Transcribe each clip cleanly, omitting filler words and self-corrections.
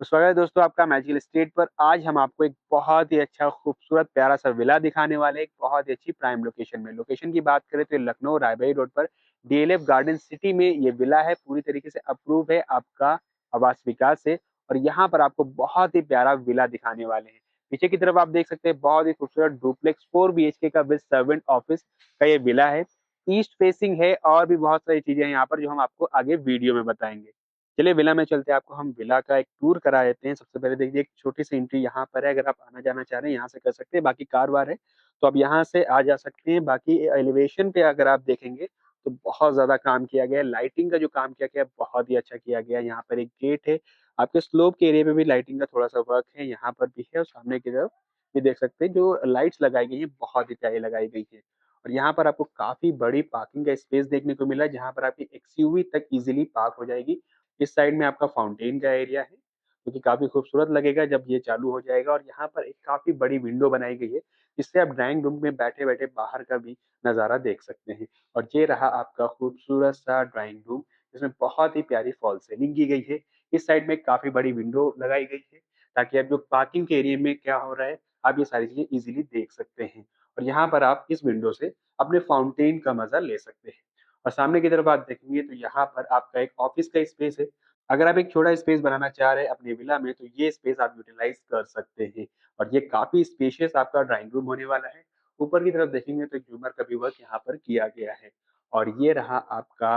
तो स्वागत है दोस्तों आपका मैजिकल स्टेट पर। आज हम आपको एक बहुत ही अच्छा खूबसूरत प्यारा सा विला दिखाने वाले हैं, एक बहुत ही अच्छी प्राइम लोकेशन में। लोकेशन की बात करें तो ये लखनऊ रायबरेली रोड पर डीएलएफ गार्डन सिटी में ये विला है। पूरी तरीके से अप्रूव है आपका आवास विकास से और यहाँ पर आपको बहुत ही प्यारा विला दिखाने वाले हैं। पीछे की तरफ आप देख सकते हैं बहुत ही खूबसूरत डुप्लेक्स 4 BHK का विद सर्वेंट ऑफिस का ये विला है। ईस्ट फेसिंग है और भी बहुत सारी चीजें हैं यहाँ पर जो हम आपको आगे वीडियो में बताएंगे। चलिए विला में चलते हैं, आपको हम विला का एक टूर करा देते हैं। सबसे पहले देखिए एक छोटी सी एंट्री यहाँ पर है, अगर आप आना-जाना चाह रहे हैं यहाँ से कर सकते हैं, बाकी कार-वार है तो आप यहाँ से आ जा सकते हैं। बाकी एलिवेशन पे अगर आप देखेंगे तो बहुत ज़्यादा काम किया गया है, लाइटिंग का जो काम किया गया है बहुत ही अच्छा किया गया है। यहाँ पर एक गेट है, आपके स्लोप के एरिया में भी लाइटिंग का थोड़ा-सा वर्क है, यहाँ पर भी है और सामने की तरफ ये देख सकते हैं जो लाइट्स लगाई गई है बहुत ही प्यारी लगाई गई है। और यहाँ पर आपको काफ़ी बड़ी पार्किंग का स्पेस देखने को मिला है, जहाँ पर आपकी एक्सयूवी तक ईज़िली पार्क हो जाएगी। इस साइड में आपका फाउंटेन का एरिया है, जो कि काफ़ी खूबसूरत लगेगा जब ये चालू हो जाएगा। और यहाँ पर एक काफ़ी बड़ी विंडो बनाई गई है, जिससे आप ड्राइंग रूम में बैठे-बैठे बाहर का भी नज़ारा देख सकते हैं। और ये रहा आपका खूबसूरत सा ड्राइंग रूम, जिसमें बहुत ही प्यारी फॉल सीलिंग की गई है। इस साइड में काफ़ी बड़ी विंडो लगाई गई है, ताकि आप जो पार्किंग के एरिया में क्या हो रहा है, आप ये सारी चीज़ें ईज़िली देख सकते हैं। और यहाँ पर आप इस विंडो से अपने फाउंटेन का मज़ा ले सकते हैं। और सामने की तरफ आप देखेंगे तो यहाँ पर आपका एक ऑफिस का स्पेस है। अगर आप एक छोटा स्पेस बनाना चाह रहे हैं अपने विला में तो ये स्पेस आप यूटिलाइज़ कर सकते हैं और ये काफ़ी स्पेशियस आपका ड्राइंग रूम होने वाला है। ऊपर की तरफ देखेंगे तो एक झूमर का भी वर्क यहाँ पर किया गया है और ये रहा आपका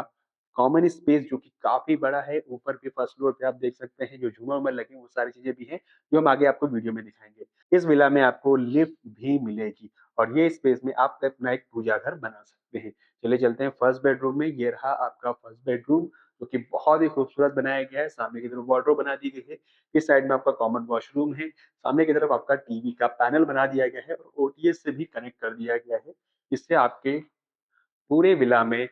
कॉमन स्पेस जो कि काफ़ी बड़ा है। ऊपर भी फर्स्ट फ्लोर पे आप देख सकते हैं जो झूमर-वूमर लगे हैं वो सारी चीज़ें भी हैं, जो हम आगे आपको वीडियो में दिखाएँगे। इस विला में आपको लिफ्ट भी मिलेगी और ये स्पेस में आप अपना एक पूजा घर बना सकते हैं। चलिए चलते हैं फर्स्ट बेडरूम में। ये रहा आपका फर्स्ट बेडरूम, जो कि बहुत ही खूबसूरत बनाया गया है। सामने की तरफ वार्डरोब बना दी गई है। इस साइड में आपका कॉमन वॉशरूम है। सामने की तरफ आपका टीवी का पैनल बना दिया गया है और ओटीएस से भी कनेक्ट कर दिया गया है। इससे आपके पूरे विला में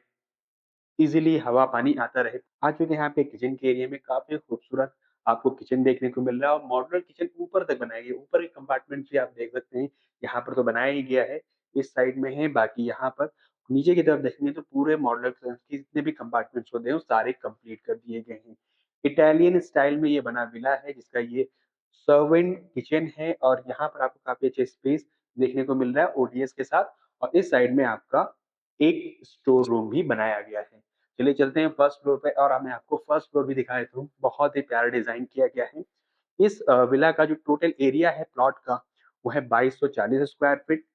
इज़िली हवा पानी आता रहे। आ चुके हैं यहाँ पे किचन के एरिया में, काफ़ी खूबसूरत आपको किचन देखने को मिल रहा है और मॉड्यूलर किचन ऊपर तक बनाई गई है। ऊपर एक कंपार्टमेंट भी आप देख सकते हैं, यहाँ पर तो बनाया ही गया है, इस साइड में है, बाकी यहाँ पर नीचे की तरफ देखेंगे तो पूरे मॉड्यूलर किचन के जितने भी कंपार्टमेंट्स होते हैं, वो सारे कंप्लीट कर दिए गए हैं। इटालियन स्टाइल में ये बना विला है, जिसका ये सर्वेंट किचन है और यहाँ पर आपको काफ़ी अच्छा स्पेस देखने को मिल रहा है ओटीएस के साथ। और इस साइड में आपका एक स्टोर रूम भी बनाया गया है। चलिए चलते हैं फर्स्ट फ्लोर पे और मैं आपको फर्स्ट फ्लोर भी दिखा देता हूँ। बहुत ही प्यारा डिज़ाइन किया गया है। इस विला का जो टोटल एरिया है प्लॉट का, वो है 2240 स्क्वायर फीट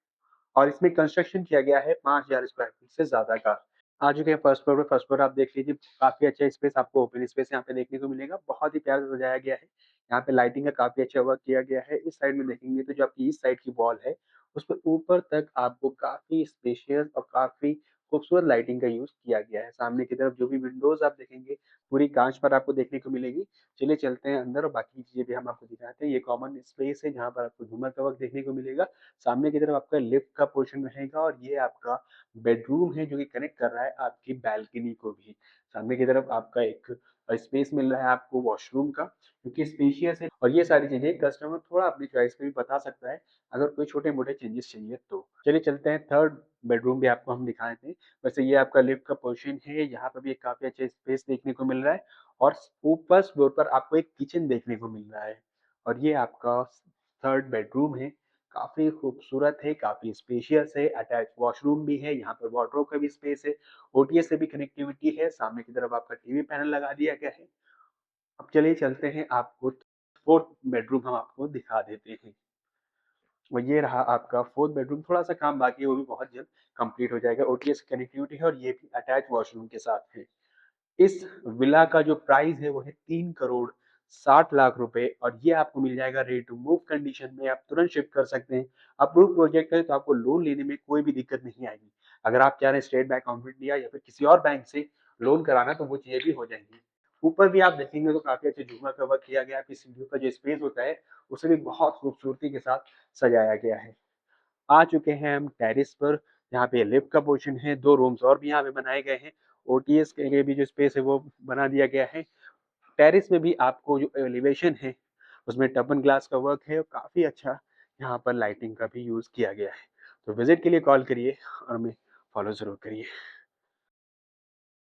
और इसमें कंस्ट्रक्शन किया गया है 5000 स्क्वायर फीट से ज़्यादा का। आ चुके हैं फर्स्ट फ्लोर पे। फर्स्ट फ्लोर आप देख लीजिए, काफ़ी अच्छा स्पेस आपको ओपन स्पेस यहाँ पे देखने को मिलेगा। बहुत ही प्यारा सजाया गया है। यहाँ पे लाइटिंग का काफ़ी अच्छा वर्क किया गया है। इस साइड में देखेंगे तो जो आपकी इस साइड की वॉल है, उसपे ऊपर तक आपको काफ़ी स्पेशियस और काफ़ी खूबसूरत लाइटिंग का यूज़ किया गया है। सामने की तरफ जो भी विंडोज़ आप देखेंगे, पूरी काँच पर आपको देखने को मिलेगी। चलिए चलते हैं अंदर और बाकी चीज़ें भी हम आपको दिखाते हैं। ये कॉमन स्पेस है जहाँ पर आपको झूमर का वर्क देखने को मिलेगा। सामने की तरफ आपका लिफ्ट का पोर्शन रहेगा और ये आपका बेडरूम है जो कि कनेक्ट कर रहा है आपकी बालकनी को भी। सामने की तरफ आपका एक स्पेस मिल रहा है आपको वॉशरूम का, जो कि स्पेशियस है और ये सारी चीज़ें कस्टमर थोड़ा अपनी चॉइस पे भी बता सकता है, अगर कोई छोटे-मोटे चेंजेस चाहिए तो। चलिए चलते हैं थर्ड बेडरूम भी आपको हम दिखा देते हैं। वैसे ये आपका लिफ्ट का पोर्शन है, यहाँ पे भी एक काफ़ी अच्छा स्पेस देखने को मिल रहा है और ऊपर फ्लोर पर आपको एक किचन देखने को मिल रहा है और ये आपका थर्ड बेडरूम है। काफ़ी खूबसूरत है, काफ़ी स्पेशियस है, अटैच वॉशरूम भी है, यहाँ पर वार्डरोब का भी स्पेस है, ओटीएस से भी कनेक्टिविटी है, सामने की तरफ आपका टीवी पैनल लगा दिया गया है। अब चलिए चलते हैं, आपको फोर्थ बेडरूम हम आपको दिखा देते हैं। और ये रहा आपका फोर्थ बेडरूम, थोड़ा-सा काम बाकी है, वो भी बहुत जल्द कंप्लीट हो जाएगा। ओटीएस कनेक्टिविटी है और ये भी अटैच वॉशरूम के साथ है। इस विला का जो प्राइस है वो है 3 करोड़ 60 लाख रुपए और ये आपको मिल जाएगा रेडी टू मूव कंडीशन में। आप तुरंत शिफ्ट कर सकते हैं। अप्रूव प्रोजेक्ट है तो आपको लोन लेने में कोई भी दिक्कत नहीं आएगी। अगर आप चाह रहे हैं स्टेट बैंक ऑफ इंडिया या फिर किसी और बैंक से लोन कराना तो वो चीजें भी हो जाएंगी। ऊपर भी आप देखेंगे तो काफी अच्छे झूमर का वर्क किया गया है। आपकी सीढ़ियों का जो स्पेस होता है उसे भी बहुत खूबसूरती के साथ सजाया गया है। आ चुके हैं हम टेरेस पर, यहाँ पे लिफ्ट का पोर्शन है, 2 रूम्स और भी यहाँ पे बनाए गए हैं। ओटीएस के लिए भी जो स्पेस है वो बना दिया गया है। टेरेस में भी आपको जो एलिवेशन है, उसमें टफन ग्लास का वर्क है और काफ़ी अच्छा यहाँ पर लाइटिंग का भी यूज़ किया गया है। तो विज़िट के लिए कॉल करिए और हमें फॉलो ज़रूर करिए।